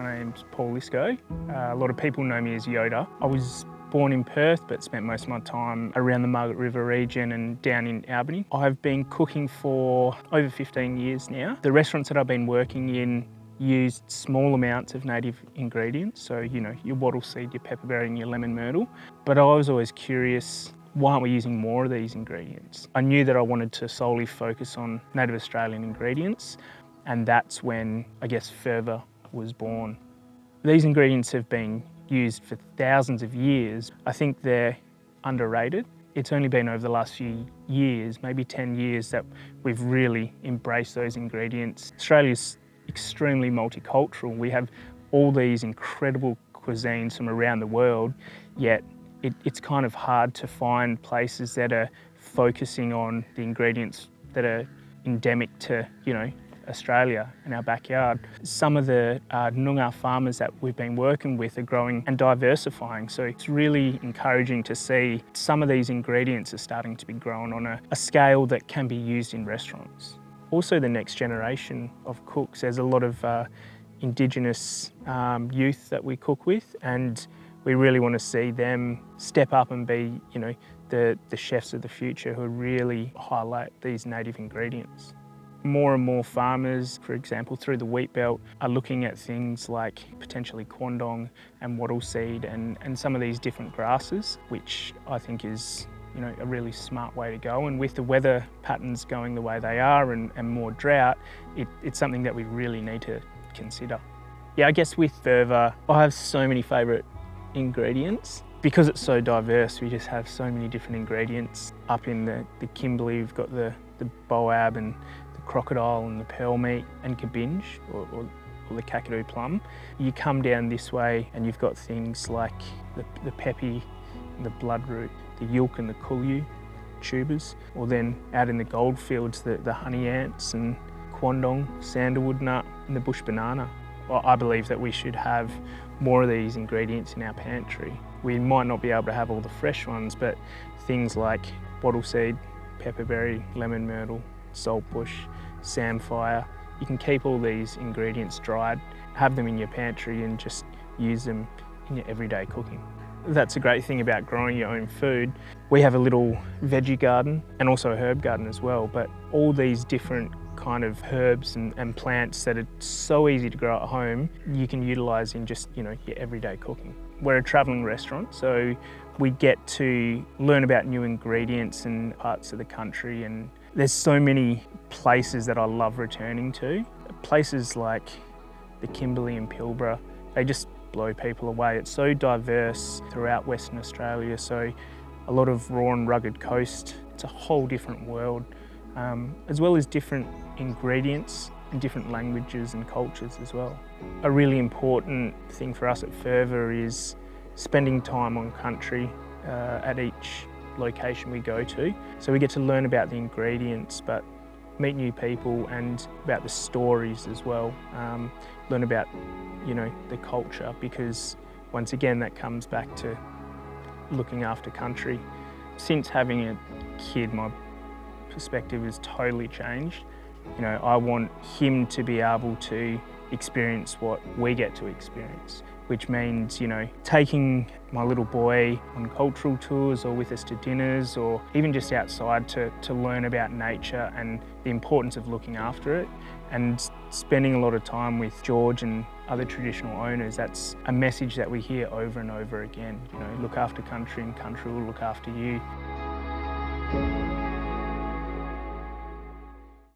My name's Paul Iskov. A lot of people know me as Yoda. I was born in Perth but spent most of my time around the Margaret River region and down in Albany. I've been cooking for over 15 years now. The restaurants that I've been working in used small amounts of native ingredients, so your wattle seed, your pepperberry and your lemon myrtle. But I was always curious, why aren't we using more of these ingredients? I knew that I wanted to solely focus on native Australian ingredients, and that's when, I guess, Fervor was born. These ingredients have been used for thousands of years. I think they're underrated. It's only been over the last few years, maybe 10 years, that we've really embraced those ingredients. Australia's extremely multicultural. We have all these incredible cuisines from around the world, yet it's kind of hard to find places that are focusing on the ingredients that are endemic to, Australia in our backyard. Some of the Noongar farmers that we've been working with are growing and diversifying, so it's really encouraging to see some of these ingredients are starting to be grown on a scale that can be used in restaurants. Also, the next generation of cooks, there's a lot of Indigenous youth that we cook with, and we really want to see them step up and be, the chefs of the future who really highlight these native ingredients. More and more farmers, for example, through the wheat belt, are looking at things like potentially quandong and wattle seed and some of these different grasses, which I think is a really smart way to go. And with the weather patterns going the way they are and more drought, it's something that we really need to consider. Yeah, I guess with Fervor, I have so many favourite ingredients. Because it's so diverse, we just have so many different ingredients. Up in the Kimberley, we've got the boab and the crocodile and the pearl meat and cabinge, or the kakadu plum. You come down this way and you've got things like the peppy, the bloodroot, the yilk and the kulyu tubers, or then out in the goldfields, the honey ants and quandong, sandalwood nut and the bush banana. Well, I believe that we should have more of these ingredients in our pantry. We might not be able to have all the fresh ones, but things like wattle seed, pepperberry, lemon myrtle, saltbush, samphire, you can keep all these ingredients dried, have them in your pantry and just use them in your everyday cooking. That's a great thing about growing your own food. We have a little veggie garden and also a herb garden as well, but all these different kind of herbs and plants that are so easy to grow at home, you can utilise in just, your everyday cooking. We're a travelling restaurant, so we get to learn about new ingredients in parts of the country, and there's so many places that I love returning to. Places like the Kimberley and Pilbara, they just blow people away. It's so diverse throughout Western Australia, so a lot of raw and rugged coast. It's a whole different world, as well as different ingredients and different languages and cultures as well. A really important thing for us at Fervor is spending time on country at each location we go to. So we get to learn about the ingredients, but meet new people and about the stories as well. Learn about, the culture, because once again, that comes back to looking after country. Since having a kid, my perspective has totally changed. I want him to be able to experience what we get to experience, which means, taking my little boy on cultural tours or with us to dinners, or even just outside to learn about nature and the importance of looking after it, and spending a lot of time with George and other traditional owners. That's a message that we hear over and over again. Look after country and country will look after you.